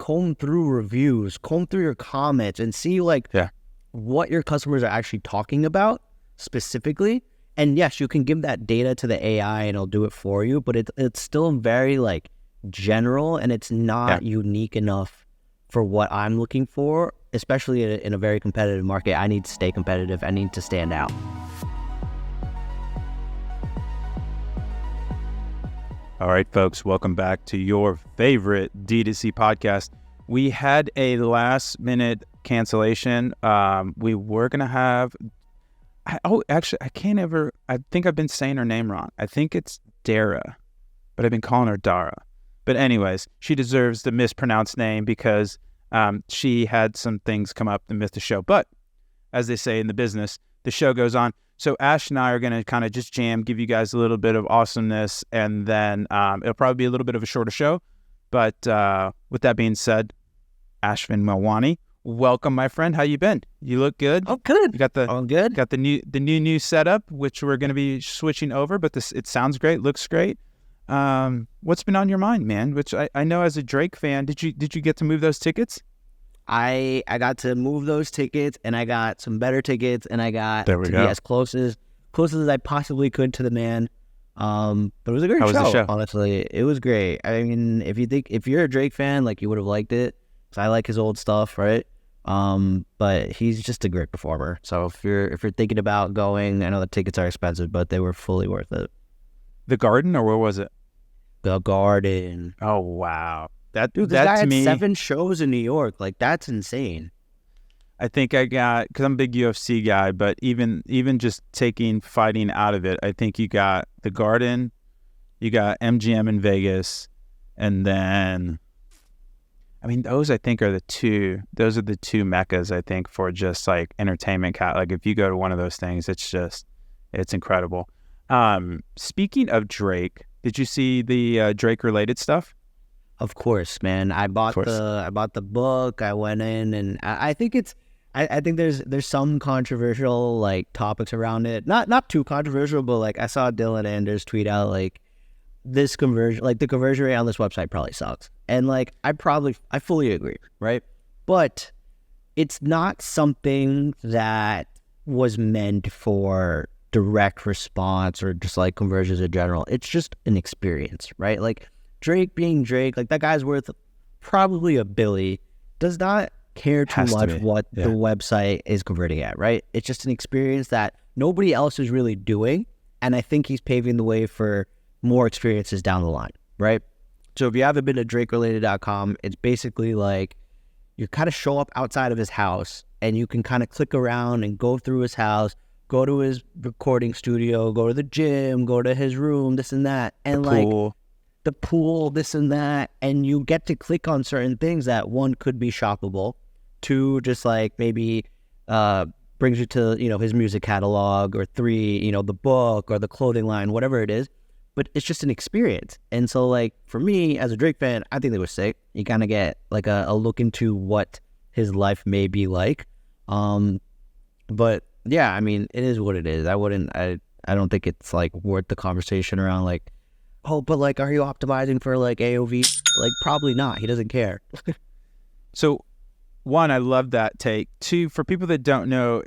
comb through reviews, comb through your comments, and see like what your customers are actually talking about specifically. And yes, you can give that data to the AI and it'll do it for you, but it's still very like general, and it's not unique enough for what I'm looking for, especially in a very competitive market. I need to stay competitive. I need to stand out. All right, folks, welcome back to your favorite D2C podcast. We had a last minute cancellation. We were going to have, I think I've been saying her name wrong. I think it's Dara, but I've been calling her Dara. But anyways, she deserves the mispronounced name because she had some things come up that missed the show. But as they say in the business, the show goes on. So Ash and I are going to kind of just jam, give you guys a little bit of awesomeness, and then it'll probably be a little bit of a shorter show. But with that being said, Ashvin Melwani, welcome, my friend. How you been? You look good. Oh, good. You got the I'm good. Got the new setup, which we're going to be switching over. But it sounds great, looks great. What's been on your mind, man? Which I know as a Drake fan, did you get to move those tickets? I got to move those tickets, and I got some better tickets, and I got to be as close as I possibly could to the man. But it was a great show. Honestly, it was great. I mean, if you're a Drake fan, like, you would have liked it, because I like his old stuff, right? But he's just a great performer. So if you're thinking about going, I know the tickets are expensive, but they were fully worth it. The Garden, or where was it? The Garden. Oh wow. This guy had 7 shows in New York. Like, that's insane. I think because I'm a big UFC guy, but even just taking fighting out of it, I think you got the Garden, you got MGM in Vegas, and then, I mean, those I think are the two meccas, I think, for just like entertainment. Like, if you go to one of those things, it's incredible. Speaking of Drake, did you see the Drake related stuff? Of course, man. I bought the book. I went in, and I think I think there's some controversial like topics around it. Not too controversial, but like I saw Dylan Anders tweet out like the conversion rate on this website probably sucks. And like I fully agree, right? But it's not something that was meant for direct response or just like conversions in general. It's just an experience, right? Like, Drake being Drake, like, that guy's worth probably $1 billion, does not care too much what the website is converting at, right? It's just an experience that nobody else is really doing, and I think he's paving the way for more experiences down the line, right? So if you haven't been to DrakeRelated.com, it's basically like you kind of show up outside of his house, and you can kind of click around and go through his house, go to his recording studio, go to the gym, go to his room, this and that, and the pool, this and that, and you get to click on certain things that, one, could be shoppable, two, just like maybe brings you to, his music catalog, or three, the book or the clothing line, whatever it is. But it's just an experience. And so, like, for me as a Drake fan, I think they were sick. You kind of get like a look into what his life may be like. But yeah, I mean, it is what it is. I don't think it's like worth the conversation around like, oh, but like, are you optimizing for like AOV? Like, probably not. He doesn't care. So, one, I love that take. Two, for people that don't know,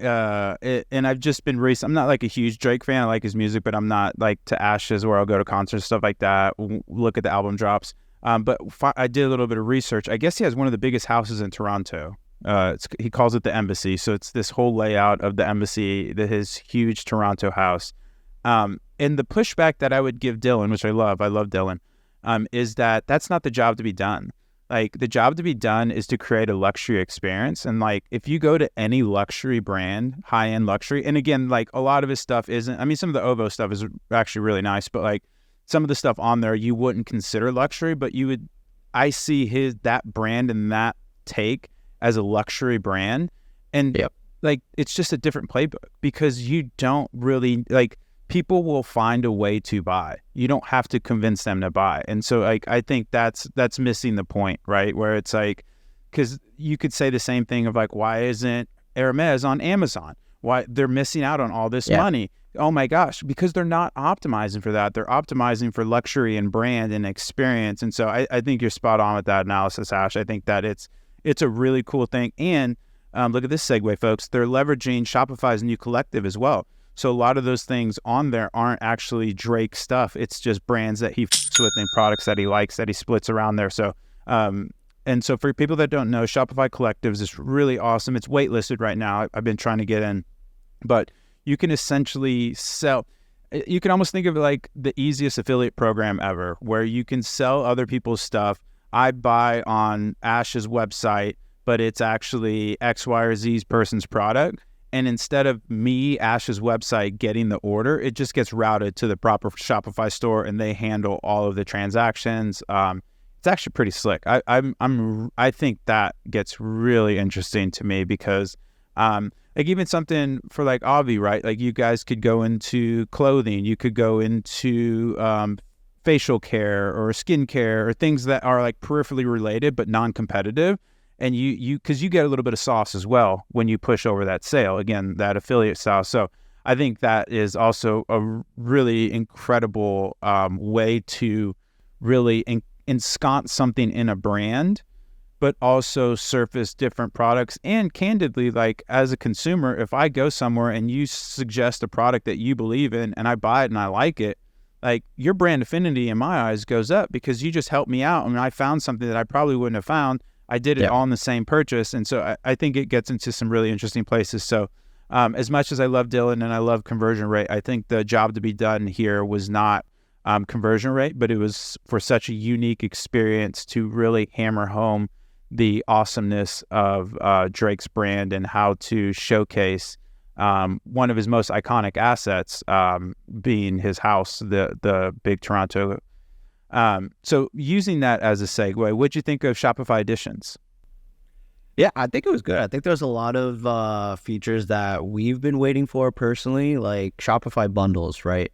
and I've just been I'm not like a huge Drake fan. I like his music, but I'm not like to Ashes where I'll go to concerts, stuff like that, look at the album drops. But I did a little bit of research. I guess he has one of the biggest houses in Toronto. He calls it the Embassy. So it's this whole layout of the Embassy, his huge Toronto house. And the pushback that I would give Dylan, which I love Dylan, is that that's not the job to be done. Like, the job to be done is to create a luxury experience. And like, if you go to any luxury brand, high-end luxury, and again, like, a lot of his stuff isn't, I mean, some of the OVO stuff is actually really nice, but like some of the stuff on there you wouldn't consider luxury, but I see that brand and that take as a luxury brand. And like, it's just a different playbook, because you don't really, like, people will find a way to buy. You don't have to convince them to buy. And so, like, I think that's missing the point, right? Where it's like, because you could say the same thing of like, why isn't Hermes on Amazon? Why they're missing out on all this money? oh my gosh, because they're not optimizing for that. They're optimizing for luxury and brand and experience. And so I think you're spot on with that analysis, Ash. I think that it's a really cool thing. And look at this segue, folks. They're leveraging Shopify's new collective as well. So a lot of those things on there aren't actually Drake stuff. It's just brands that he f***s with and products that he likes that he splits around there. So, and so for people that don't know, Shopify Collectives is really awesome. It's waitlisted right now. I've been trying to get in, but you can essentially sell. You can almost think of it like the easiest affiliate program ever, where you can sell other people's stuff. I buy on Ash's website, but it's actually X, Y, or Z's person's product. And instead of me, Ash's website, getting the order, it just gets routed to the proper Shopify store, and they handle all of the transactions. It's actually pretty slick. I think that gets really interesting to me because, like even something for like Avi, right? Like you guys could go into clothing, you could go into facial care or skincare or things that are like peripherally related but non-competitive. And because you get a little bit of sauce as well when you push over that sale, again, that affiliate sauce. So I think that is also a really incredible way to really ensconce something in a brand, but also surface different products. And candidly, like as a consumer, if I go somewhere and you suggest a product that you believe in and I buy it and I like it, like your brand affinity in my eyes goes up because you just helped me out. I mean, I found something that I probably wouldn't have found. I did it all in the same purchase. And so I think it gets into some really interesting places. So as much as I love Dylan and I love conversion rate, I think the job to be done here was not conversion rate, but it was for such a unique experience to really hammer home the awesomeness of Drake's brand and how to showcase one of his most iconic assets being his house, the big Toronto. So using that as a segue, what'd you think of Shopify Editions? Yeah, I think it was good. I think there's a lot of features that we've been waiting for personally, like Shopify bundles, right?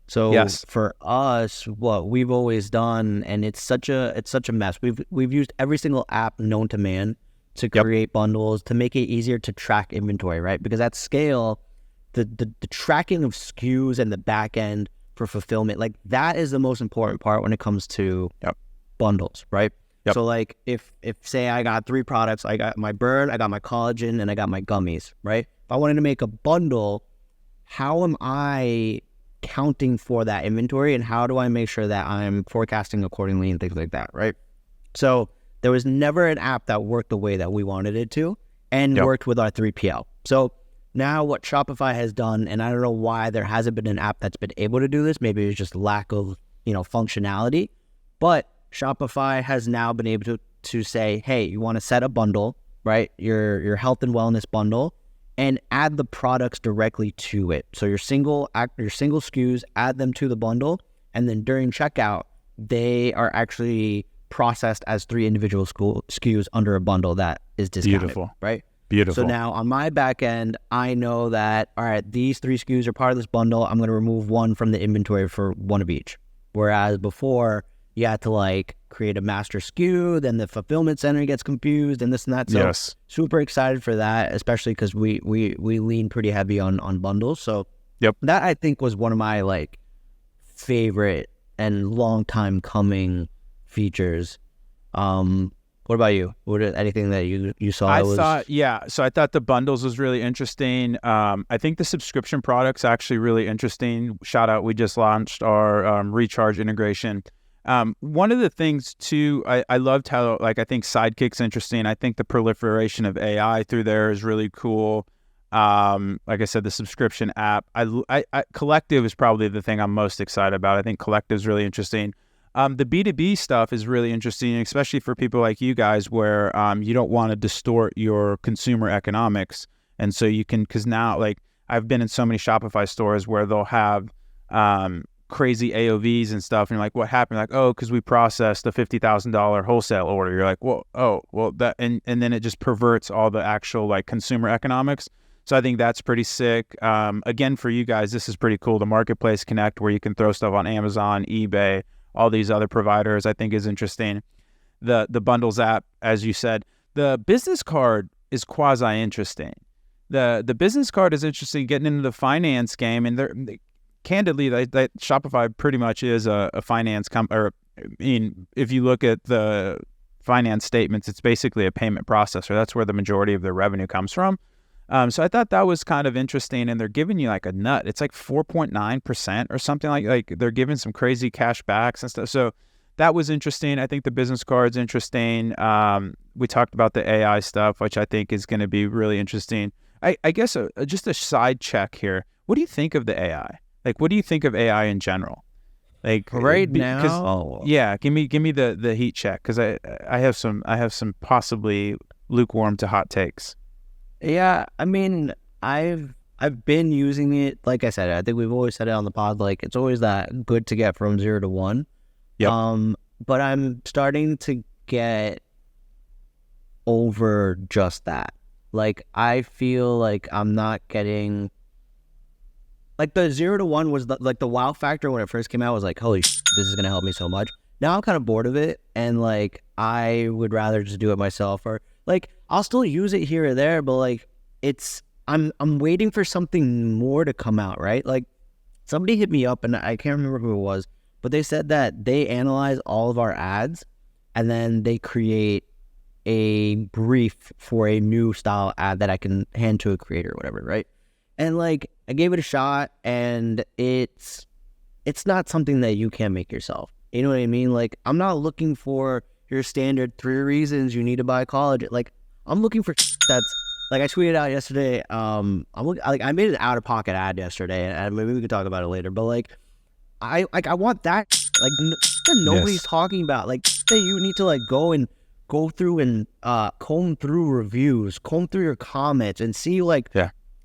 So yes. For us, what we've always done, and it's such a mess. We've used every single app known to man to create bundles to make it easier to track inventory, right? Because at scale, the tracking of SKUs and the back end for fulfillment, like that is the most important part when it comes to bundles, right? So like if say I got 3 products, I got my Burn, I got my collagen, and I got my gummies, right? If I wanted to make a bundle, how am I counting for that inventory, and how do I make sure that I'm forecasting accordingly and things like that, right? So there was never an app that worked the way that we wanted it to and worked with our 3PL. So now what Shopify has done, and I don't know why there hasn't been an app that's been able to do this, maybe it's just lack of, functionality, but Shopify has now been able to say, hey, you want to set a bundle, right? Your health and wellness bundle, and add the products directly to it. So your single SKUs, add them to the bundle, and then during checkout, they are actually processed as 3 individual SKUs under a bundle that is discounted. Beautiful. Right? Beautiful. So now on my back end, I know that, all right, these 3 SKUs are part of this bundle. I'm going to remove 1 from the inventory for 1 of each. Whereas before, you had to like create a master SKU, then the fulfillment center gets confused and this and that. So super excited for that, especially because we lean pretty heavy on bundles. So that I think was one of my like favorite and long time coming features. What about you? Anything that you saw? So I thought the bundles was really interesting. I think the subscription product's actually really interesting. Shout out, we just launched our recharge integration. One of the things too, I loved how, like, I think Sidekick's interesting. I think the proliferation of AI through there is really cool. Like I said, the subscription app, I Collective is probably the thing I'm most excited about. I think Collective is really interesting. The B2B stuff is really interesting, especially for people like you guys where you don't want to distort your consumer economics. And so you can, because now, like, I've been in so many Shopify stores where they'll have crazy AOVs and stuff. And you're like, what happened? Like, oh, because we processed a $50,000 wholesale order. You're like, well, that, and then it just perverts all the actual like consumer economics. So I think that's pretty sick. Again, for you guys, this is pretty cool. The Marketplace Connect, where you can throw stuff on Amazon, eBay, all these other providers, I think is interesting. The Bundles app, as you said, the business card is quasi interesting The business card is interesting, getting into the finance game, and candidly, that Shopify pretty much is a finance or I mean, if you look at the finance statements, it's basically a payment processor. That's where the majority of their revenue comes from. So I thought that was kind of interesting, and they're giving you like a nut. It's like 4.9% or something like they're giving some crazy cash backs and stuff. So that was interesting. I think the business card's interesting. We talked about the AI stuff, which I think is going to be really interesting. I guess just a side check here. What do you think of the AI? Like, what do you think of AI in general? Like now, yeah, give me the heat check, because I have some possibly lukewarm to hot takes. Yeah, I mean, I've been using it. Like I said, I think we've always said it on the pod. Like, it's always that good to get from 0 to 1. Yep. But I'm starting to get over just that. Like, I feel like I'm not getting. Like, the 0 to 1 was the wow factor when it first came out was like, holy shit, this is gonna help me so much. Now I'm kind of bored of it, and like, I would rather just do it myself, or like, I'll still use it here or there, but like, I'm waiting for something more to come out, right? Like, somebody hit me up, and I can't remember who it was, but they said that they analyze all of our ads, and then they create a brief for a new style ad that I can hand to a creator or whatever, right? And like, I gave it a shot, and it's not something that you can make yourself. You know what I mean? Like, I'm not looking for your standard 3 reasons you need to buy college. Like, I'm looking for that's like, I tweeted out yesterday. I made an out of pocket ad yesterday, and maybe we could talk about it later. But like, I want that that nobody's talking about. Like, that you need to like go through and comb through reviews, comb through your comments, and see like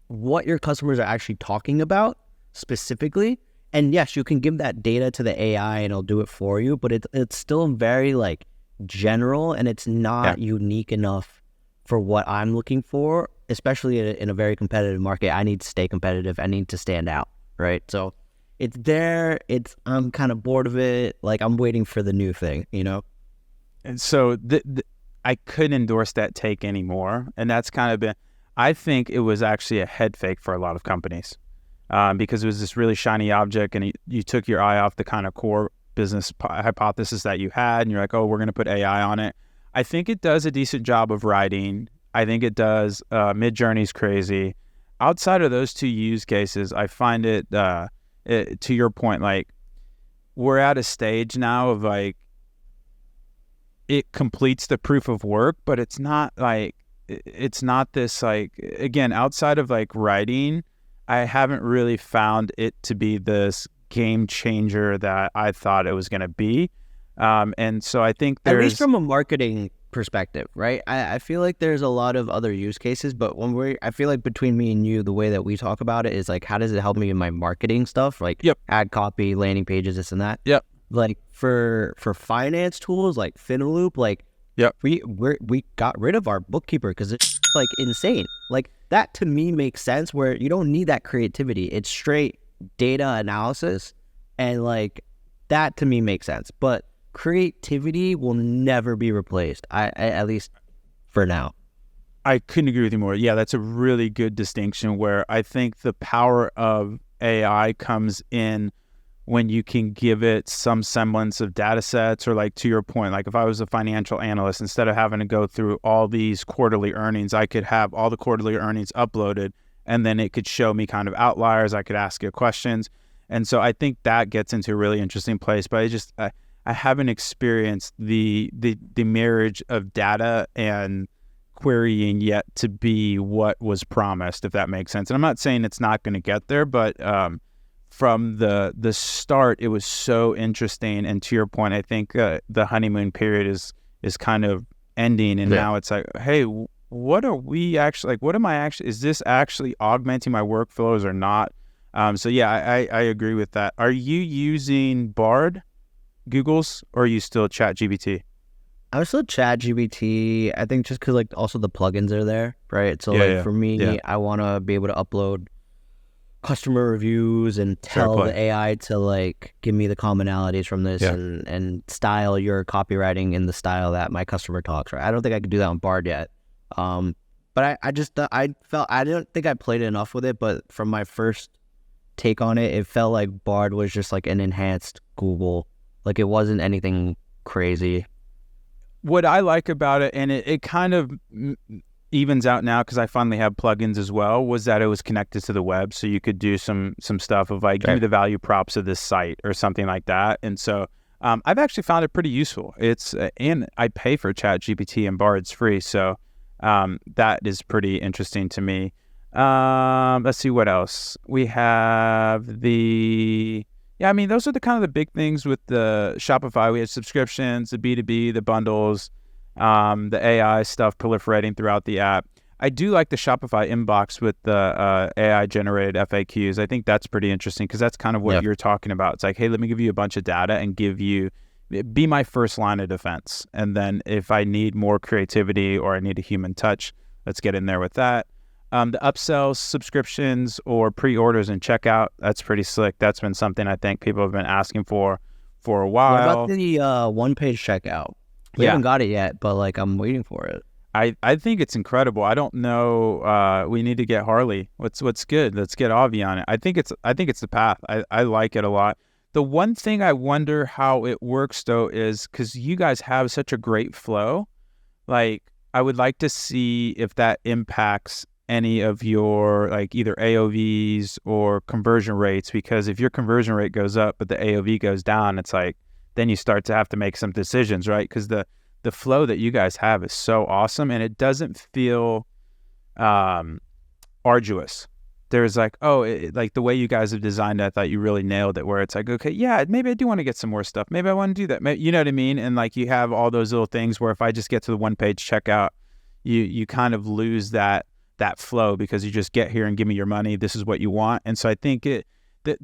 what your customers are actually talking about specifically. And yes, you can give that data to the AI and it'll do it for you, but it's still very like general, and it's not unique enough for what I'm looking for, especially in a very competitive market. I need to stay competitive. I need to stand out, right? So it's there. I'm kind of bored of it. Like, I'm waiting for the new thing, you know? And so I couldn't endorse that take anymore. And that's kind of been, I think it was actually a head fake for a lot of companies, because it was this really shiny object, and you took your eye off the kind of core business hypothesis that you had, and you're like, oh, we're going to put AI on it. I think it does a decent job of writing. I think it does. Mid-Journey's crazy. Outside of those 2 use cases, I find it, to your point, like, we're at a stage now of like, it completes the proof of work, but it's not this like, again, outside of like writing, I haven't really found it to be this game changer that I thought it was going to be. And so I think at least from a marketing perspective, right? I feel like there's a lot of other use cases, but I feel like between me and you, the way that we talk about it is like, how does it help me in my marketing stuff? Like ad copy, landing pages, this and that. Yep. Like for finance tools like Finaloop, like we got rid of our bookkeeper because it's like insane. Like, that to me makes sense, where you don't need that creativity. It's straight data analysis, and like, that to me makes sense. But creativity will never be replaced. I at least for now. I couldn't agree with you more. Yeah, that's a really good distinction, where I think the power of AI comes in when you can give it some semblance of data sets, or like, to your point, like if I was a financial analyst, instead of having to go through all these quarterly earnings, I could have all the quarterly earnings uploaded, and then it could show me kind of outliers. I could ask it questions. And so I think that gets into a really interesting place, but I haven't experienced the marriage of data and querying yet to be what was promised, if that makes sense. And I'm not saying it's not going to get there, but from the start, it was so interesting. And to your point, I think the honeymoon period is kind of ending, and now it's like, hey, what are we actually, like, what am I actually, is this actually augmenting my workflows or not? So yeah, I agree with that. Are you using Bard, Google's, or are you still ChatGPT? I'm still ChatGPT. I think just because like also the plugins are there, right? So for me, I want to be able to upload customer reviews and tell the AI to like give me the commonalities from this and style your copywriting in the style that my customer talks, right? I don't think I could do that on Bard yet. But I just I felt I didn't think I played enough with it. But from my first take on it, it felt like Bard was just like an enhanced Google. Like it wasn't anything crazy. What I like about it, and it kind of evens out now because I finally have plugins as well, was that it was connected to the web, so you could do some stuff of like, give me the value props of this site or something like that. And so I've actually found it pretty useful. It's and I pay for ChatGPT, and Bard's free, so that is pretty interesting to me. Let's see what else we have. I mean, those are the kind of the big things with the Shopify. We have subscriptions, the B2B, the bundles, the AI stuff proliferating throughout the app. I do like the Shopify inbox with the AI generated FAQs. I think that's pretty interesting because that's kind of what you're talking about. It's like, hey, let me give you a bunch of data and be my first line of defense. And then if I need more creativity or I need a human touch, let's get in there with that. The upsells, subscriptions, or pre-orders and checkout, that's pretty slick. That's been something I think people have been asking for a while. What about the one-page checkout? We haven't got it yet, but like I'm waiting for it. I think it's incredible. I don't know. We need to get Harley. What's good? Let's get Avi on it. I think it's the path. I like it a lot. The one thing I wonder how it works though is because you guys have such a great flow. Like I would like to see if that impacts any of your like either AOVs or conversion rates, because if your conversion rate goes up but the AOV goes down, it's like then you start to have to make some decisions, right? Because the flow that you guys have is so awesome and it doesn't feel arduous. There's like, like the way you guys have designed it, I thought you really nailed it, where it's like, okay, yeah, maybe I do want to get some more stuff. Maybe I want to do that. Maybe, you know what I mean? And like you have all those little things where if I just get to the one page checkout, you kind of lose that flow because you just get here and give me your money. This is what you want. And so I think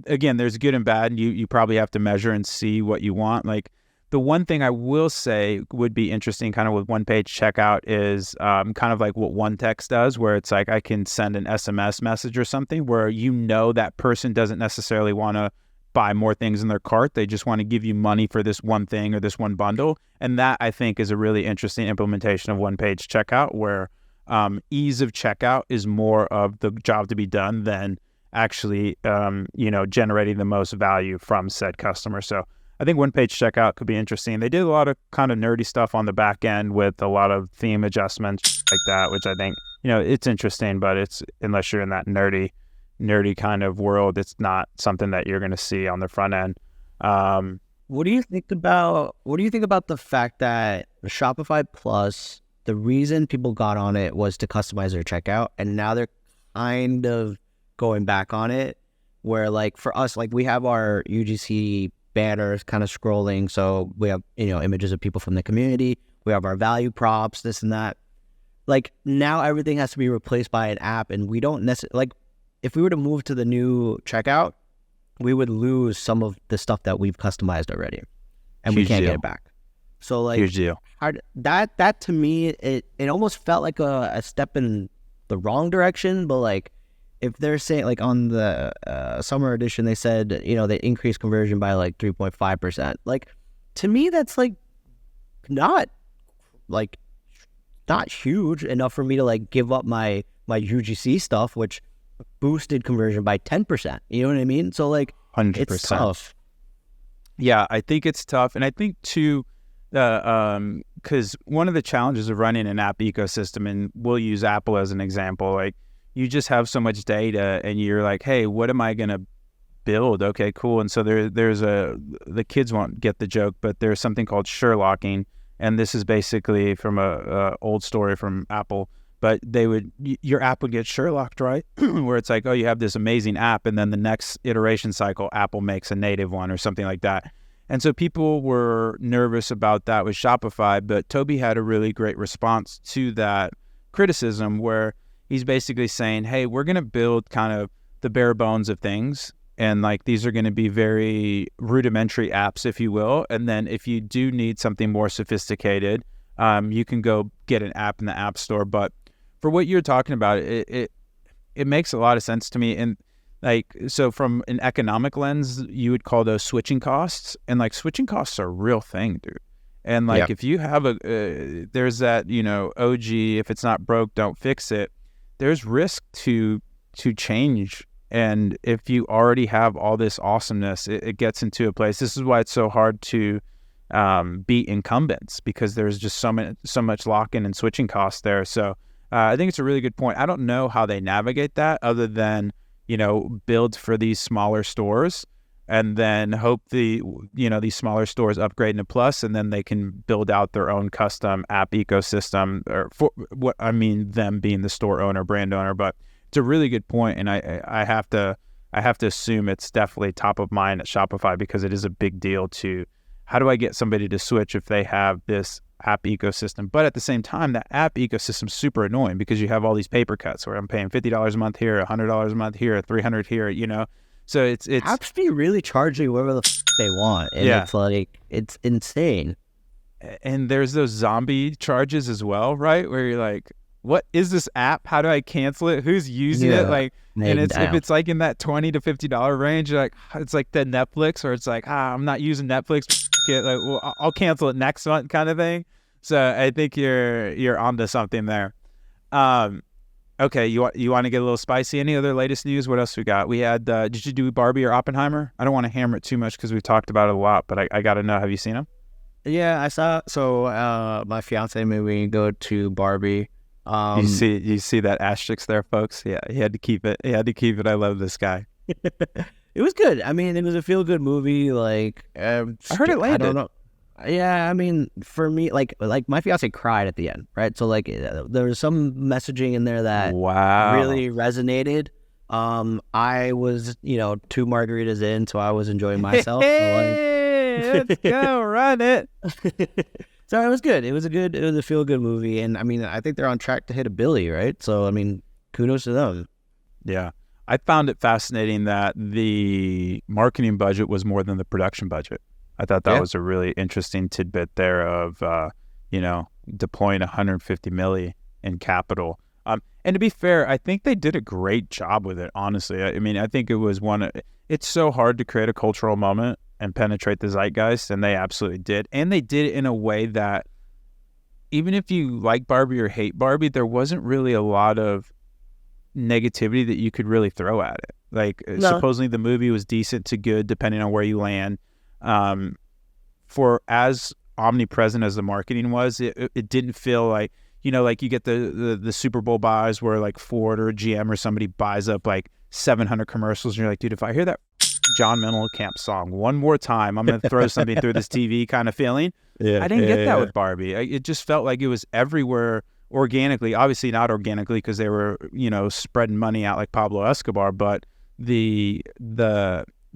again, there's good and bad, and you probably have to measure and see what you want. Like the one thing I will say would be interesting kind of with one page checkout is kind of like what One Text does, where it's like I can send an SMS message or something where that person doesn't necessarily want to buy more things in their cart. They just want to give you money for this one thing or this one bundle. And that I think is a really interesting implementation of one page checkout, where ease of checkout is more of the job to be done than actually, generating the most value from said customer. So I think one page checkout could be interesting. They did a lot of kind of nerdy stuff on the back end with a lot of theme adjustments like that, which I think, it's interesting, but it's, unless you're in that nerdy kind of world, it's not something that you're going to see on the front end. What do you think about the fact that Shopify Plus, the reason people got on it was to customize their checkout, and now they're kind of going back on it, where like for us, like we have our UGC banners kind of scrolling, so we have images of people from the community, we have our value props, this and that. Like now everything has to be replaced by an app, and we don't necessarily, like if we were to move to the new checkout, we would lose some of the stuff that we've customized already, and we can't get it back. So like huge deal. That to me, it almost felt like a step in the wrong direction. But like if they're saying, like on the summer edition, they said they increased conversion by like 3.5%. Like to me, that's like not huge enough for me to like give up my UGC stuff, which boosted conversion by 10%. You know what I mean? So like 100%. It's tough. Yeah, I think it's tough, and I think too. Because one of the challenges of running an app ecosystem, and we'll use Apple as an example, like you just have so much data and you're like, hey, what am I going to build? Okay, cool. And so the kids won't get the joke, but there's something called Sherlocking. And this is basically from a old story from Apple, but your app would get Sherlocked, right? Where it's like, oh, you have this amazing app, and then the next iteration cycle, Apple makes a native one or something like that. And so people were nervous about that with Shopify, but Toby had a really great response to that criticism, where he's basically saying, hey, we're going to build kind of the bare bones of things. And like, these are going to be very rudimentary apps, if you will. And then if you do need something more sophisticated, you can go get an app in the App Store. But for what you're talking about, it makes a lot of sense to me. And like, so from an economic lens, you would call those switching costs, and like switching costs are a real thing, dude. And like, if you have there's that, OG, if it's not broke, don't fix it. There's risk to change. And if you already have all this awesomeness, it gets into a place. This is why it's so hard to beat incumbents, because there's just so much lock-in and switching costs there. So I think it's a really good point. I don't know how they navigate that other than, build for these smaller stores and then hope these smaller stores upgrade into Plus, and then they can build out their own custom app ecosystem, or for what I mean, them being the store owner, brand owner. But it's a really good point, and I have to assume it's definitely top of mind at Shopify, because it is a big deal to how do I get somebody to switch if they have this app ecosystem. But at the same time, that app ecosystem is super annoying because you have all these paper cuts where I'm paying $50 a month here, $100 a month here, $300 here, So it's apps be really charging whatever the they want, and it's like, it's insane. And there's those zombie charges as well, right? Where you're like, what is this app? How do I cancel it? Who's using it? Like, and if it's like in that $20 to $50 range, like it's like the Netflix, or it's like, I'm not using Netflix. Like, well, I'll cancel it next month, kind of thing. So I think you're onto something there. Okay, you want to get a little spicy? Any other latest news? What else we got? We had, did you do Barbie or Oppenheimer? I don't want to hammer it too much because we've talked about it a lot, but I got to know, have you seen them? Yeah, I saw. So my fiance made me go to Barbie. You see that asterisk there, folks? Yeah, he had to keep it. I love this guy. It was good. I mean, it was a feel-good movie. Like, I heard it landed. I don't know. Yeah, I mean, for me, like my fiance cried at the end, right? So like, there was some messaging in there that really resonated. I was, 2 margaritas in, so I was enjoying myself. Let's go, run it. So it was good. It was a feel-good movie, and I mean, I think they're on track to hit $1 billion, right? So I mean, kudos to them. Yeah, I found it fascinating that the marketing budget was more than the production budget. I thought that was a really interesting tidbit there of, deploying $150 million in capital. And to be fair, I think they did a great job with it, honestly. I mean, I think it was it's so hard to create a cultural moment and penetrate the zeitgeist, and they absolutely did. And they did it in a way that even if you like Barbie or hate Barbie, there wasn't really a lot of negativity that you could really throw at it. Like, supposedly the movie was decent to good, depending on where you land. For as omnipresent as the marketing was, it didn't feel like, like you get the Super Bowl buys where like Ford or GM or somebody buys up like 700 commercials, and you're like, dude, if I hear that John Mellencamp song one more time, I'm going to throw something through this TV kind of feeling. I didn't get that with Barbie. It just felt like it was everywhere organically, obviously not organically because they were, spreading money out like Pablo Escobar, but the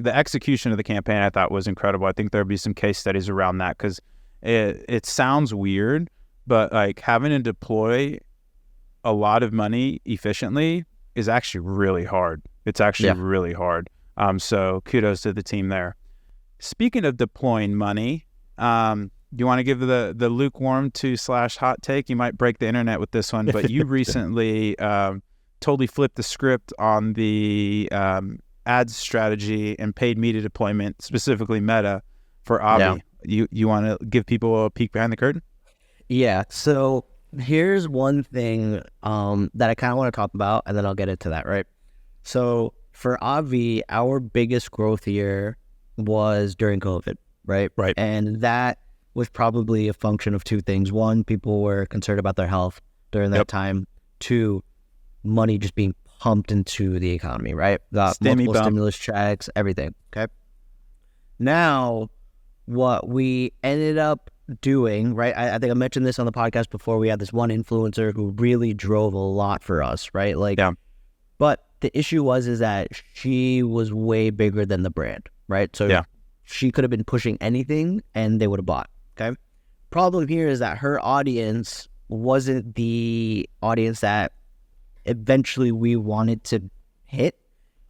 execution of the campaign I thought was incredible. I think there'd be some case studies around that, because it sounds weird, but like having to deploy a lot of money efficiently is actually really hard. It's actually really hard. So kudos to the team there. Speaking of deploying money, you want to give the lukewarm to / hot take? You might break the internet with this one, but you recently totally flipped the script on the ads strategy and paid media deployment, specifically Meta, for Avi. You want to give people a peek behind the curtain? Yeah. So here's one thing that I kind of want to talk about, and then I'll get into that, right? So for Avi, our biggest growth year was during COVID, right? Right. And that was probably a function of 2 things. 1, people were concerned about their health during that time. 2, money just being pumped into the economy, right? Got multiple stimulus checks, everything. Okay. Now, what we ended up doing, right? I think I mentioned this on the podcast before. We had this one influencer who really drove a lot for us, right? Like, but the issue is that she was way bigger than the brand, right? So she could have been pushing anything and they would have bought. Okay. Problem here is that her audience wasn't the audience that eventually we wanted to hit,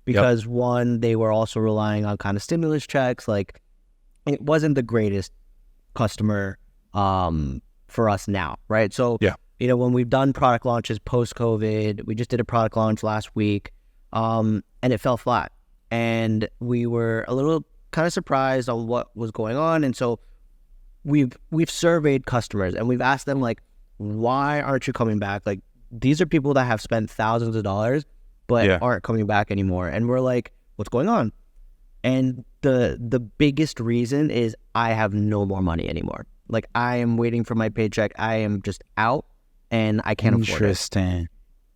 because 1, they were also relying on kind of stimulus checks. Like, it wasn't the greatest customer for us now, right? So when we've done product launches post-COVID, we just did a product launch last week, and it fell flat, and we were a little kind of surprised on what was going on. And so we've surveyed customers and we've asked them like, why aren't you coming back? Like, these are people that have spent thousands of dollars but aren't coming back anymore. And we're like, what's going on? And the biggest reason is I have no more money anymore. Like, I am waiting for my paycheck. I am just out and I can't afford it. Interesting.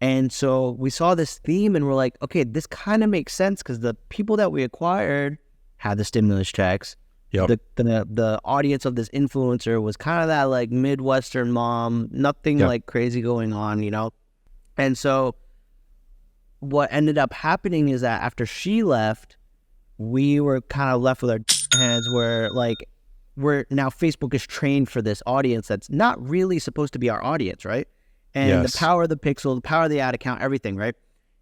And so we saw this theme and we're like, okay, this kind of makes sense because the people that we acquired had the stimulus checks. Yep. The audience of this influencer was kind of that like Midwestern mom, nothing like crazy going on, you know? And so what ended up happening is that after she left, we were kind of left with our hands where like, now Facebook is trained for this audience that's not really supposed to be our audience, right? And the power of the pixel, the power of the ad account, everything, right?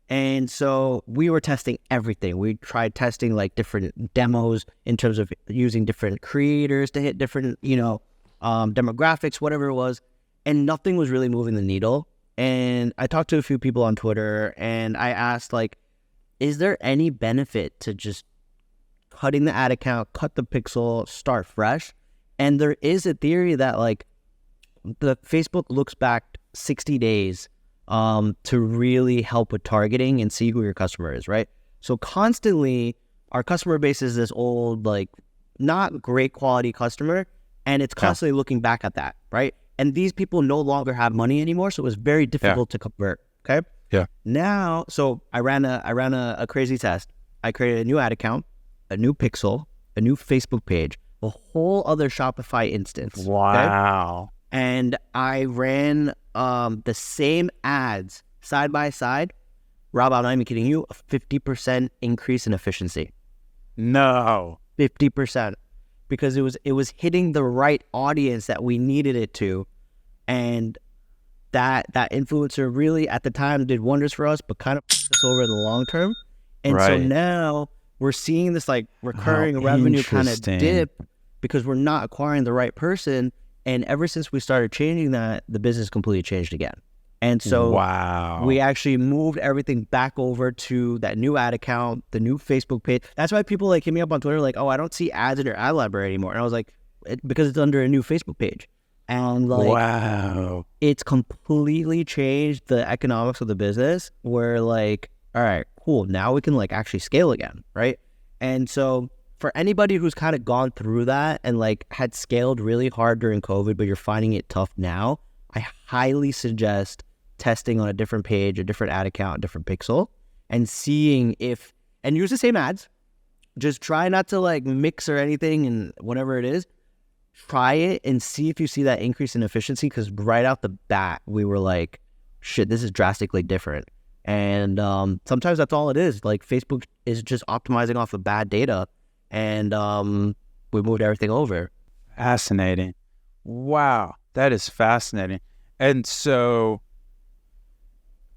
And so we were testing everything. We tried testing like different demos in terms of using different creators to hit different, demographics, whatever it was. And nothing was really moving the needle. And I talked to a few people on Twitter and I asked like, is there any benefit to just cutting the ad account, cut the pixel, start fresh? And there is a theory that like the Facebook looks back 60 days to really help with targeting and see who your customer is, right? So constantly, our customer base is this old, like, not great quality customer, and it's constantly looking back at that, right? And these people no longer have money anymore, so it was very difficult to convert, okay? Yeah. Now, so I ran a crazy test. I created a new ad account, a new pixel, a new Facebook page, a whole other Shopify instance. Wow. Okay? And I ran the same ads side by side. Rob, I'm not even kidding you, a 50% increase in efficiency. No. 50%. Because it was hitting the right audience that we needed it to. And that influencer really at the time did wonders for us, but kind of pushed us over in the long term. And so now we're seeing this like recurring revenue kind of dip because we're not acquiring the right person. And ever since we started changing that, the business completely changed again. And so we actually moved everything back over to that new ad account, the new Facebook page. That's why people like hit me up on Twitter like, oh, I don't see ads in your ad library anymore. And I was like, because it's under a new Facebook page. And like, it's completely changed the economics of the business where like, all right, cool. Now we can like actually scale again, right? And so for anybody who's kind of gone through that and like had scaled really hard during COVID, but you're finding it tough now, I highly suggest testing on a different page, a different ad account, a different pixel, and seeing if, and use the same ads. Just try not to like mix or anything and whatever it is. Try it and see if you see that increase in efficiency, because right out the bat, we were like, shit, this is drastically different. And sometimes that's all it is. Like Facebook is just optimizing off of bad data. And we moved everything over. Fascinating. Wow, that is fascinating. And so,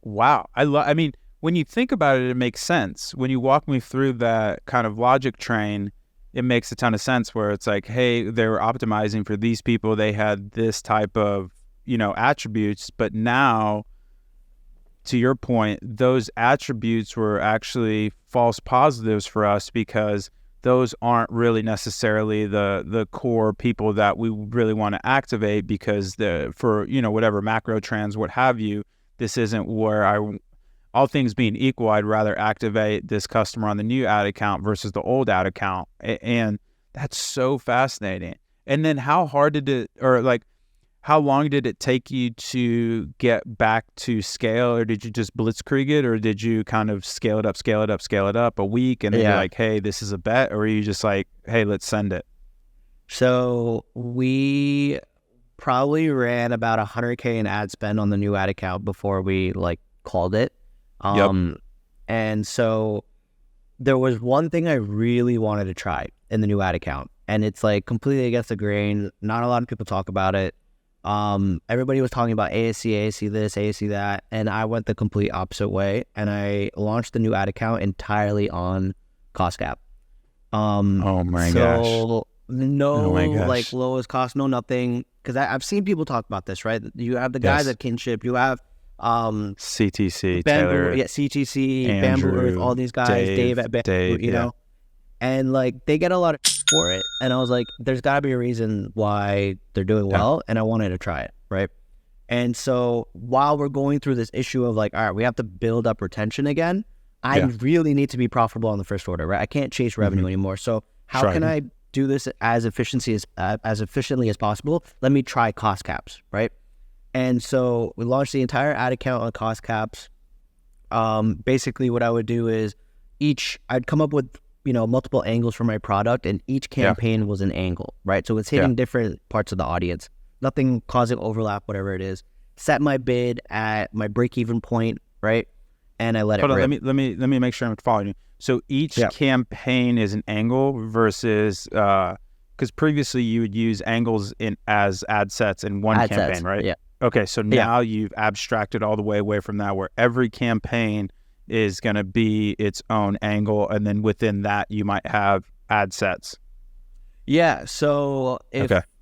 wow, I mean, when you think about it, it makes sense. When you walk me through that kind of logic train, it makes a ton of sense where it's like, hey, they were optimizing for these people. They had this type of, attributes, but now, to your point, those attributes were actually false positives for us because those aren't really necessarily the core people that we really want to activate, because for whatever macro trends, what have you, this isn't where all things being equal, I'd rather activate this customer on the new ad account versus the old ad account. And that's so fascinating. And then how long did it take you to get back to scale, or did you just blitzkrieg it, or did you kind of scale it up a week and then you're like, hey, this is a bet, or are you just like, hey, let's send it? So we probably ran about $100K in ad spend on the new ad account before we like called it. And so there was one thing I really wanted to try in the new ad account, and it's like completely against the grain. Not a lot of people talk about it. Everybody was talking about ASC this, ASC that, and I went the complete opposite way, and I launched the new ad account entirely on cost cap. Oh my gosh. Like lowest cost, no nothing, because I've seen people talk about this, right? You have the guys at Kinship, you have CTC, Bamboo, Taylor, CTC, Andrew, Bamboo Earth, all these guys, Dave at Bamboo, you know, and like they get a lot of for it. And I was like, there's got to be a reason why they're doing well. And I wanted to try it, right? And so while we're going through this issue of like, all right, we have to build up retention again, I really need to be profitable on the first order, right? I can't chase revenue anymore. So how can I do this as efficiently as possible? Let me try cost caps, right? And so we launched the entire ad account on cost caps. Basically what I would do is I'd come up with, multiple angles for my product, and each campaign was an angle, right? So it's hitting different parts of the audience, nothing causing overlap, whatever it is. Set my bid at my break-even point, right? And I let it rip. Let me make sure I'm following you. So each campaign is an angle versus because previously you would use angles as ad sets in one campaign, right? Yeah. Okay, so now you've abstracted all the way away from that, where every campaign is going to be its own angle, and then within that you might have ad sets. Yeah. So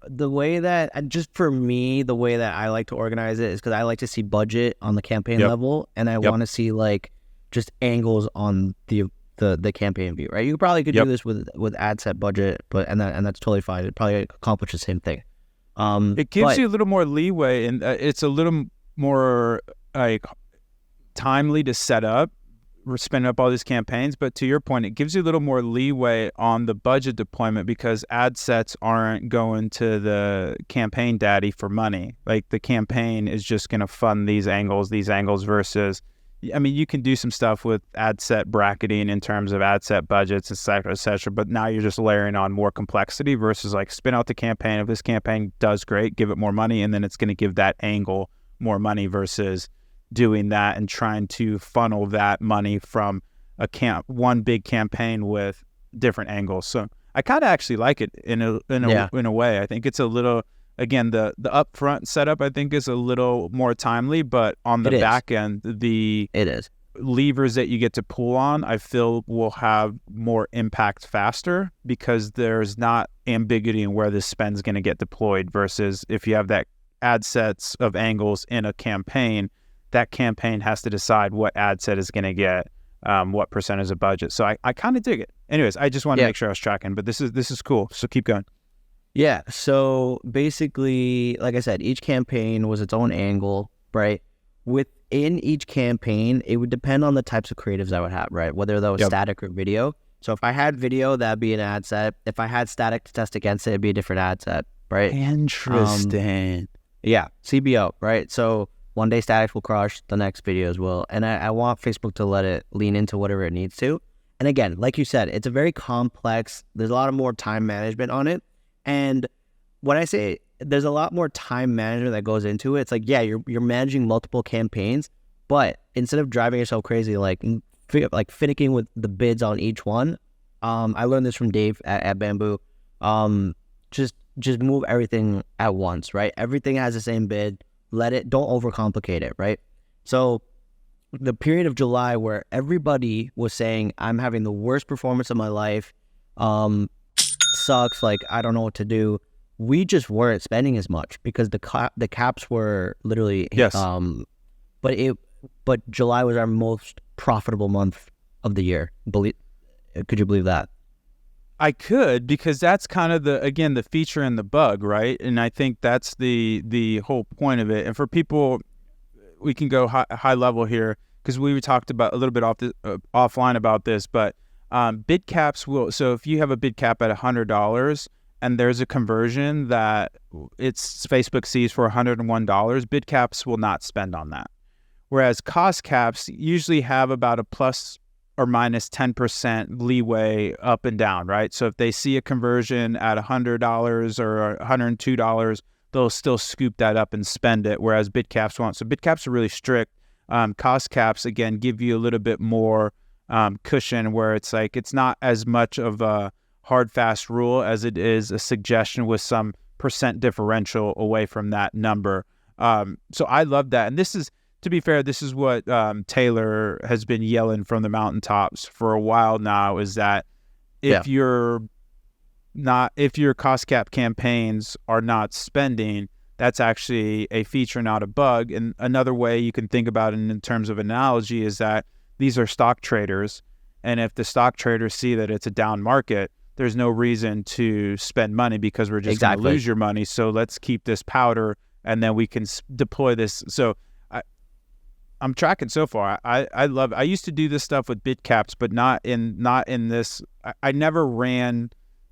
the way that, just for me, the way that I like to organize it is because I like to see budget on the campaign level, and I want to see like just angles on the campaign view, right? You probably could do this with ad set budget, and that's totally fine. It probably accomplish the same thing. It gives you a little more leeway, and it's a little more like timely to set up. We're spinning up all these campaigns, but to your point, it gives you a little more leeway on the budget deployment because ad sets aren't going to the campaign daddy for money. Like the campaign is just going to fund these angles versus, I mean, you can do some stuff with ad set bracketing in terms of ad set budgets, et cetera, but now you're just layering on more complexity versus like spin out the campaign. If this campaign does great, give it more money, and then it's going to give that angle more money versus doing that and trying to funnel that money from one big campaign with different angles. So I kind of actually like it in a way. I think it's a little, again, the upfront setup I think is a little more timely, but on the back end, it is levers that you get to pull on, I feel will have more impact faster because there's not ambiguity in where this spend's going to get deployed versus if you have that ad sets of angles in a campaign, that campaign has to decide what ad set is going to get what percentage of budget. So I kind of dig it. Anyways, I just want to make sure I was tracking, but this is cool. So keep going. Yeah. So basically, like I said, each campaign was its own angle, right? Within each campaign, it would depend on the types of creatives I would have, right? Whether that was static or video. So if I had video, that'd be an ad set. If I had static to test against it, it'd be a different ad set, right? Interesting. Yeah. CBO, right? So one day statics will crush, the next videos will. And I want Facebook to let it lean into whatever it needs to. And again, like you said, it's a very complex, there's a lot of more time management on it. And when I say there's a lot more time management that goes into it, it's like, yeah, you're managing multiple campaigns, but instead of driving yourself crazy, like finicking with the bids on each one, I learned this from Dave at Bamboo. Just move everything at once, right? Everything has the same bid. Don't overcomplicate it, right? So the period of July where everybody was saying, I'm having the worst performance of my life, sucks, like, I don't know what to do. We just weren't spending as much because the caps were literally, but July was our most profitable month of the year. Could you believe that? I could, because that's kind of the feature and the bug, right? And I think that's the whole point of it. And for people, we can go high level here because we talked about a little bit offline about this, but bid caps will. So if you have a bid cap at $100 and there's a conversion that Facebook sees for $101, bid caps will not spend on that. Whereas cost caps usually have about a plus or minus 10% leeway up and down, right? So if they see a conversion at $100 or $102, they'll still scoop that up and spend it, whereas bid caps won't. So bid caps are really strict. Cost caps, again, give you a little bit more cushion where it's like it's not as much of a hard, fast rule as it is a suggestion with some percent differential away from that number. So I love that. And this is, to be fair, this is what Taylor has been yelling from the mountaintops for a while now, is that if your cost cap campaigns are not spending, that's actually a feature, not a bug. And another way you can think about it in terms of analogy is that these are stock traders. And if the stock traders see that it's a down market, there's no reason to spend money because we're just going to lose your money. So let's keep this powder and then we can deploy this. So I'm tracking so far. I used to do this stuff with bid caps, but not in this. I never ran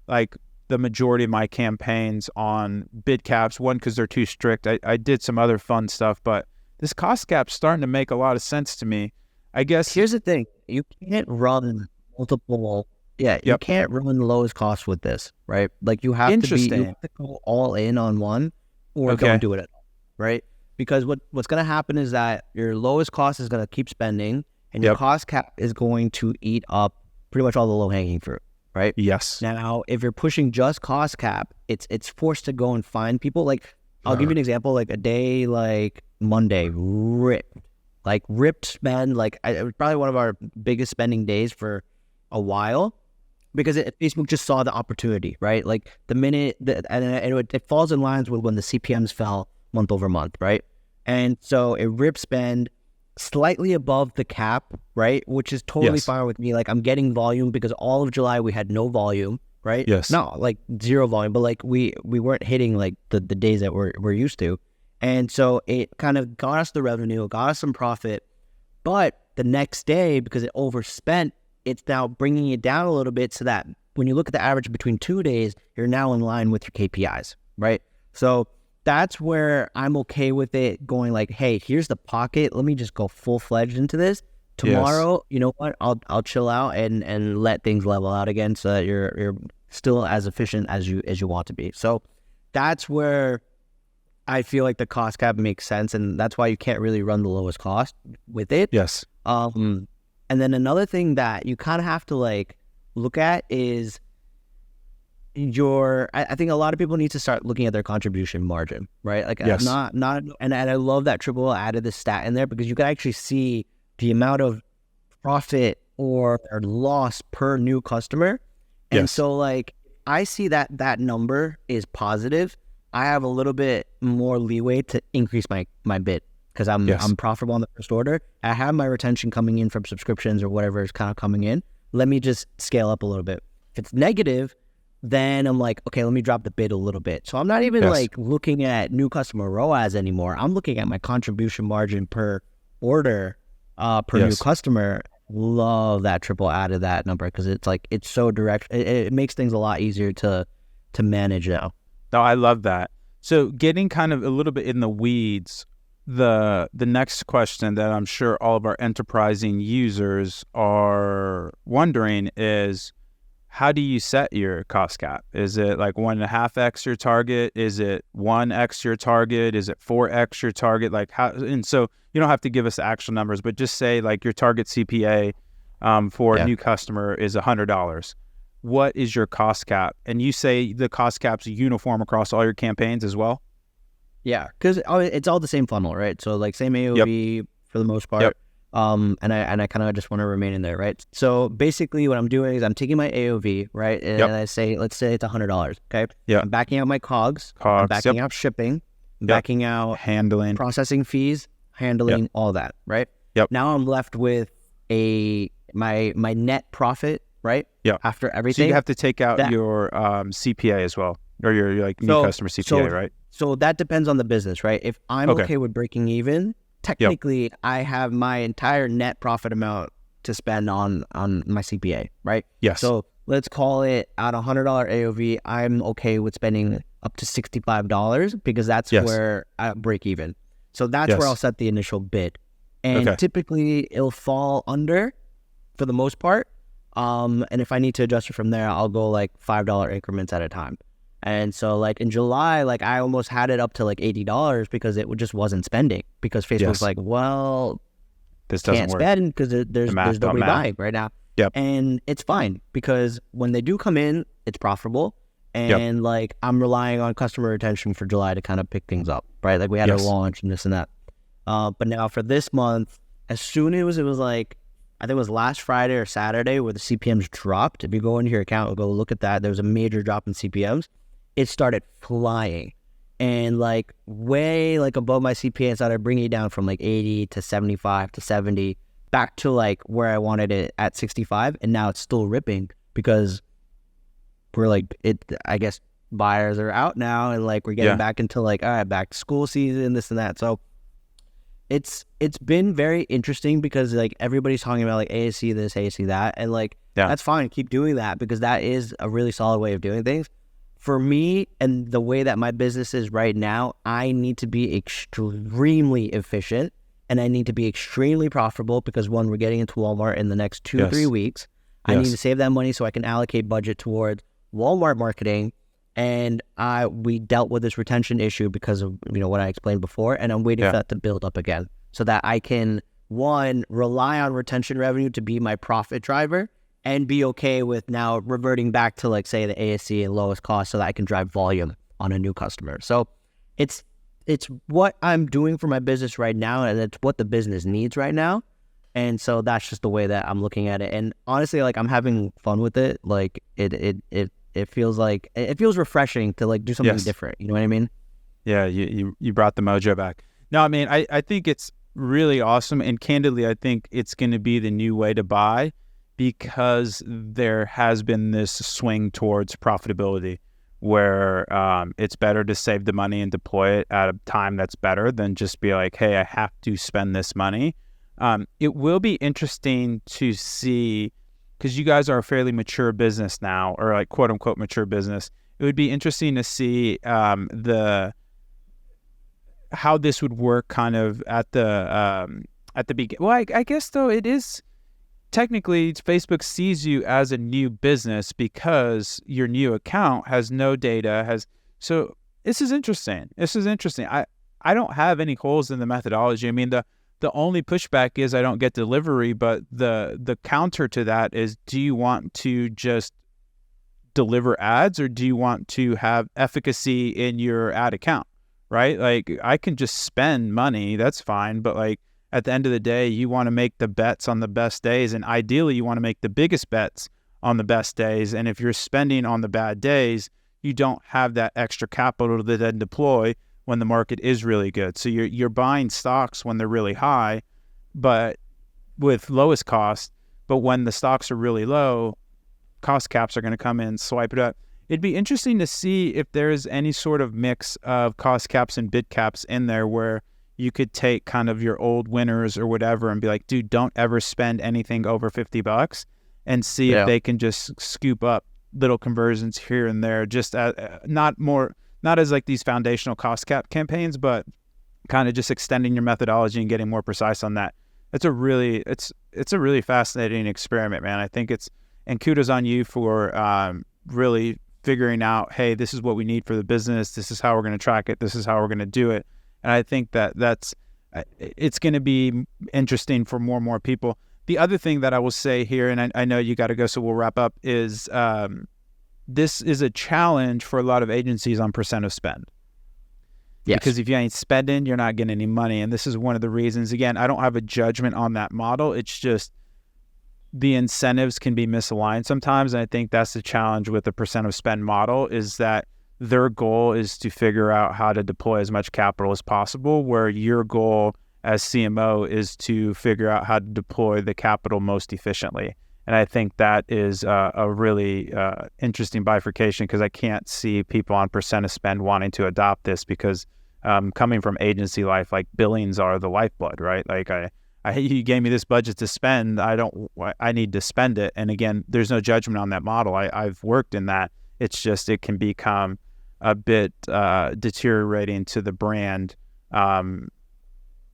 like the majority of my campaigns on bid caps. One, because they're too strict. I did some other fun stuff, but this cost cap's starting to make a lot of sense to me. I guess here's the thing: you can't run multiple. Yeah, you can't run the lowest cost with this, right? Like you have to go all in on one, or don't do it at all, right? Because what's going to happen is that your lowest cost is going to keep spending, and your cost cap is going to eat up pretty much all the low-hanging fruit, right? Yes. Now, if you're pushing just cost cap, it's forced to go and find people. Like, I'll give you an example. Like a day like Monday, ripped spend. Like it was probably one of our biggest spending days for a while, because Facebook just saw the opportunity, right? Like the minute it falls in lines with when the CPMs fell month over month, right? And so it ripped spend slightly above the cap, right? Which is totally fine with me. Like I'm getting volume because all of July we had no volume, right? Yes. No, like zero volume, but like we weren't hitting like the days that we're used to. And so it kind of got us the revenue, got us some profit. But the next day, because it overspent, it's now bringing it down a little bit so that when you look at the average between 2 days, you're now in line with your KPIs, right? So that's where I'm okay with it going like, hey, here's the pocket. Let me just go full-fledged into this. Tomorrow, you know what? I'll chill out and let things level out again so that you're still as efficient as you want to be. So that's where I feel like the cost cap makes sense, and that's why you can't really run the lowest cost with it. Yes. And then another thing that you kind of have to like look at is I think a lot of people need to start looking at their contribution margin, right? Like not, and I love that Triple added this stat in there because you can actually see the amount of profit or loss per new customer. And so like I see that number is positive. I have a little bit more leeway to increase my bid because I'm profitable on the first order. I have my retention coming in from subscriptions or whatever is kind of coming in. Let me just scale up a little bit. If it's negative, then I'm like, okay, let me drop the bid a little bit. So I'm not even like looking at new customer ROAS anymore. I'm looking at my contribution margin per order, per new customer. Love that Triple added that number because it's like, it's so direct. It makes things a lot easier to manage now. No, I love that. So getting kind of a little bit in the weeds, the next question that I'm sure all of our enterprising users are wondering is, how do you set your cost cap? Is it like 1.5x your target? Is it 1x your target? Is it 4x your target? Like how? And so you don't have to give us actual numbers, but just say like your target CPA for a new customer is $100. What is your cost cap? And you say the cost cap's uniform across all your campaigns as well? Yeah, because it's all the same funnel, right? So like same AOV for the most part. And I kind of just want to remain in there, right? So basically what I'm doing is I'm taking my AOV, right? And I say, let's say it's $100, okay? Yeah. I'm backing out my COGS. I'm backing out shipping. I'm backing out handling, processing fees, handling, all that, right? Now I'm left with my net profit, right? After everything. So you have to take out your CPA as well, or your like new customer CPA, right? So that depends on the business, right? If I'm okay with breaking even, technically I have my entire net profit amount to spend on my CPA, right? Yes. So let's call it at $100 AOV, I'm okay with spending up to $65 because that's where I break even. So that's where I'll set the initial bid. And typically it'll fall under for the most part. And if I need to adjust it from there, I'll go like $5 increments at a time. And so like in July, like I almost had it up to like $80 because it just wasn't spending because Facebook's like, well, this doesn't work. Spend because there's nobody buying right now. And it's fine because when they do come in, it's profitable. And like I'm relying on customer retention for July to kind of pick things up, right? Like we had a launch and this and that. But now for this month, as soon as it was like, I think it was last Friday or Saturday where the CPMs dropped. If you go into your account and go look at that, there was a major drop in CPMs. It started flying and like way like above my CPA and started bringing it down from like 80 to 75 to 70 back to like where I wanted it at 65. And now it's still ripping because we're like I guess buyers are out now, and like we're getting back into like, all right, back to school season, this and that. So it's been very interesting because like everybody's talking about like ASC this, ASC that, and like that's fine, keep doing that, because that is a really solid way of doing things. For me and the way that my business is right now, I need to be extremely efficient and I need to be extremely profitable, because one, we're getting into Walmart in the next 2-3 weeks. I need to save that money so I can allocate budget towards Walmart marketing. And we dealt with this retention issue because of what I explained before, and I'm waiting for that to build up again so that I can, one, rely on retention revenue to be my profit driver, and be okay with now reverting back to like say the ASC and lowest cost so that I can drive volume on a new customer. So it's what I'm doing for my business right now, and it's what the business needs right now. And so that's just the way that I'm looking at it. And honestly, like I'm having fun with it. Like it feels like it feels refreshing to like do something different. You know what I mean? Yeah, you brought the mojo back. No, I mean I think it's really awesome, and candidly, I think it's going to be the new way to buy, because there has been this swing towards profitability, where it's better to save the money and deploy it at a time that's better than just be like, hey, I have to spend this money. It will be interesting to see, because you guys are a fairly mature business now, or like quote unquote mature business. It would be interesting to see how this would work kind of at the beginning. Well, I guess though it is technically Facebook sees you as a new business because your new account has no data. So this is interesting. I don't have any holes in the methodology. I mean, the only pushback is I don't get delivery, but the counter to that is, do you want to just deliver ads, or do you want to have efficacy in your ad account, right? Like I can just spend money, that's fine, but like at the end of the day, you want to make the bets on the best days, and ideally you want to make the biggest bets on the best days. And if you're spending on the bad days, you don't have that extra capital to then deploy when the market is really good. So you're buying stocks when they're really high, but with lowest cost. But when the stocks are really low, cost caps are going to come in, swipe it up. It'd be interesting to see if there's any sort of mix of cost caps and bid caps in there, where you could take kind of your old winners or whatever and be like, dude, don't ever spend anything over $50, and see if they can just scoop up little conversions here and there, just not as like these foundational cost cap campaigns, but kind of just extending your methodology and getting more precise on that. It's a really fascinating experiment, man. I think and kudos on you for really figuring out, hey, this is what we need for the business. This is how we're going to track it. This is how we're going to do it. And I think it's going to be interesting for more and more people. The other thing that I will say here, and I know you got to go, so we'll wrap up, is this is a challenge for a lot of agencies on percent of spend. Yes. Because if you ain't spending, you're not getting any money. And this is one of the reasons. Again, I don't have a judgment on that model. It's just the incentives can be misaligned sometimes. And I think that's the challenge with the percent of spend model, is that their goal is to figure out how to deploy as much capital as possible, where your goal as CMO is to figure out how to deploy the capital most efficiently. And I think that is a really interesting bifurcation, because I can't see people on percent of spend wanting to adopt this, because coming from agency life, like billings are the lifeblood, right? Like you gave me this budget to spend, I need to spend it. And again, there's no judgment on that model. I've worked in that. It's just, it can become a bit deteriorating to the brand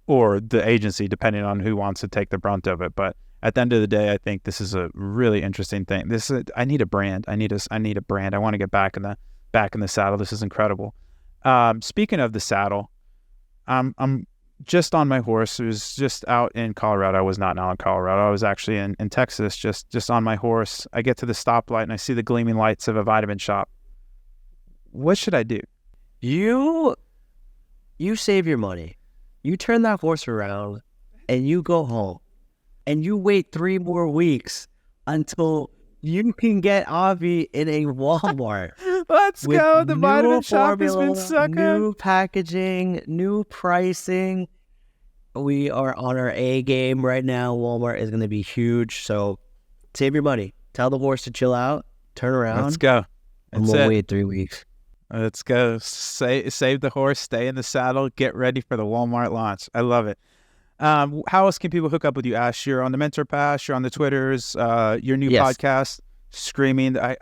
or the agency, depending on who wants to take the brunt of it. But at the end of the day, I think this is a really interesting thing. I need a brand. I need a brand. I want to get back in the saddle. This is incredible. Speaking of the saddle, I'm just on my horse. It was just out in Colorado. I was not now in Colorado. I was actually in Texas, just on my horse. I get to the stoplight and I see the gleaming lights of a vitamin shop. What should I do? You save your money. You turn that horse around and you go home and you wait 3 more weeks until you can get Avi in a Walmart. Let's go. The vitamin shop has been sucking. New packaging, new pricing. We are on our A game right now. Walmart is going to be huge. So save your money. Tell the horse to chill out. Turn around. Let's go. I'm gonna wait 3 weeks. Let's go. Save the horse, stay in the saddle, get ready for the Walmart launch. I love it. How else can people hook up with you, Ash? You're on the Mentor Pass, you're on the Twitters, your new podcast, Screaming. I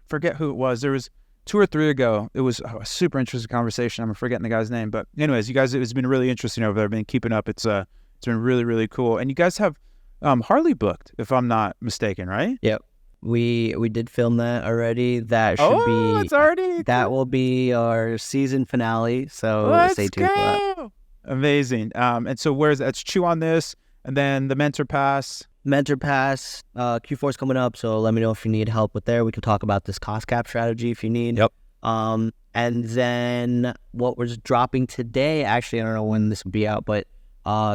forget who it was. There was 2 or 3 ago. It was a super interesting conversation. I'm forgetting the guy's name. But anyways, you guys, it's been really interesting over there. I've been keeping up. It's been really, really cool. And you guys have Harley booked, if I'm not mistaken, right? Yep. We did film that already. That should be it's already that will be our season finale. So stay tuned for that. Amazing. And so that's Chew on This, and then the Mentor Pass. Q4 is coming up, so let me know if you need help with there. We can talk about this cost cap strategy if you need. Yep. And then what we're dropping today, actually, I don't know when this will be out, but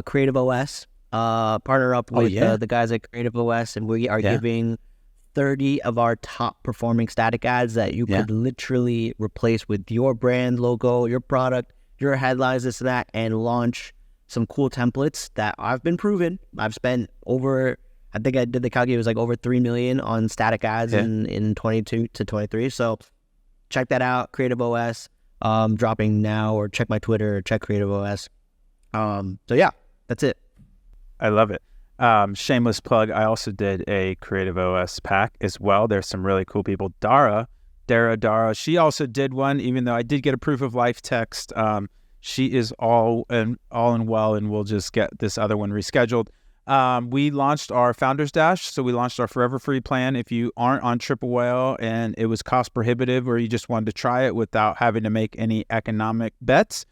Creative OS, partner up with the guys at Creative OS, and we are giving 30 of our top performing static ads that you could literally replace with your brand logo, your product, your headlines, this and that, and launch some cool templates that I've been proven. I've spent over, I think I did the calculation, it was like over 3 million on static ads in 22 to 23. So check that out, Creative OS, dropping now, or check my Twitter, or check Creative OS. So yeah, that's it. I love it. Shameless plug, I also did a Creative OS pack as well. There's some really cool people. Dara, she also did one, even though I did get a proof of life text. She is all in well, and we'll just get this other one rescheduled. We launched our Founders Dash, so we launched our Forever Free plan. If you aren't on Triple Whale and it was cost prohibitive, or you just wanted to try it without having to make any economic bets,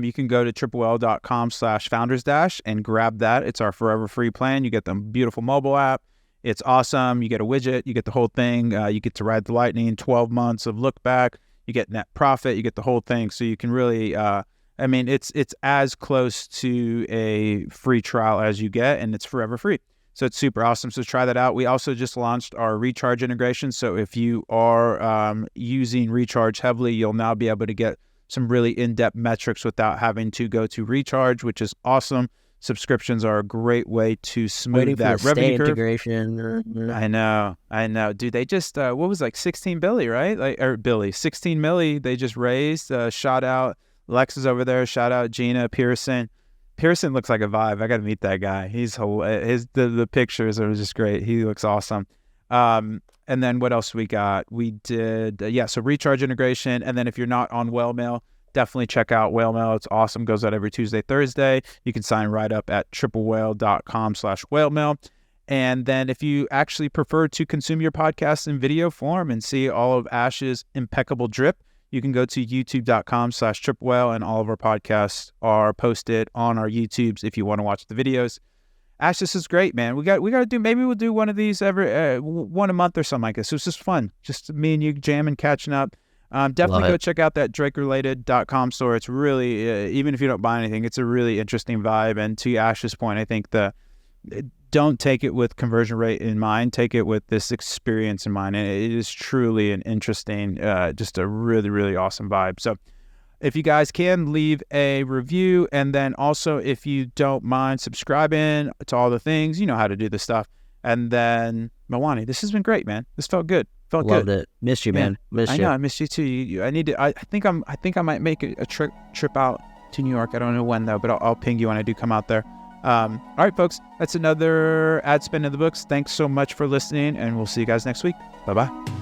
you can go to triplewhale.com/foundersdash and grab that. It's our Forever Free plan. You get the beautiful mobile app. It's awesome. You get a widget. You get the whole thing. You get to ride the lightning, 12 months of look back. You get net profit. You get the whole thing. So you can really, it's as close to a free trial as you get, and it's forever free. So it's super awesome. So try that out. We also just launched our Recharge integration. So if you are using Recharge heavily, you'll now be able to get some really in-depth metrics without having to go to Recharge, which is awesome. Subscriptions are a great way to smooth that revenue curve. Integration. I know. Dude, they just, what was 16 Billy, right? 16 milli they just raised. Shout out Lex is over there. Shout out Gina Pearson. Pearson looks like a vibe. I got to meet that guy. He's the pictures are just great. He looks awesome. And then what else we got? We did, so Recharge integration. And then if you're not on Whale Mail, definitely check out Whale Mail. It's awesome. Goes out every Tuesday, Thursday. You can sign right up at triplewhale.com/whale mail. And then if you actually prefer to consume your podcast in video form and see all of Ash's impeccable drip, you can go to youtube.com/triplewhale, and all of our podcasts are posted on our YouTubes if you want to watch the videos. Ash, this is great, man. We got to do, maybe we'll do one of these every one a month or something like this. So it's just fun. Just me and you jamming, catching up. Definitely go check out that DrakeRelated.com store. It's really, even if you don't buy anything, it's a really interesting vibe. And to Ash's point, I think don't take it with conversion rate in mind. Take it with this experience in mind. And it is truly an interesting, just a really, really awesome vibe. So if you guys can, leave a review. And then also, if you don't mind subscribing to all the things, you know how to do this stuff. And then, Melwani, this has been great, man. This felt good. Loved it. Missed you, man. I know. I missed you too. I think I might make a trip out to New York. I don't know when though, but I'll ping you when I do come out there. All right, folks. That's another ad spin in the books. Thanks so much for listening, and we'll see you guys next week. Bye-bye.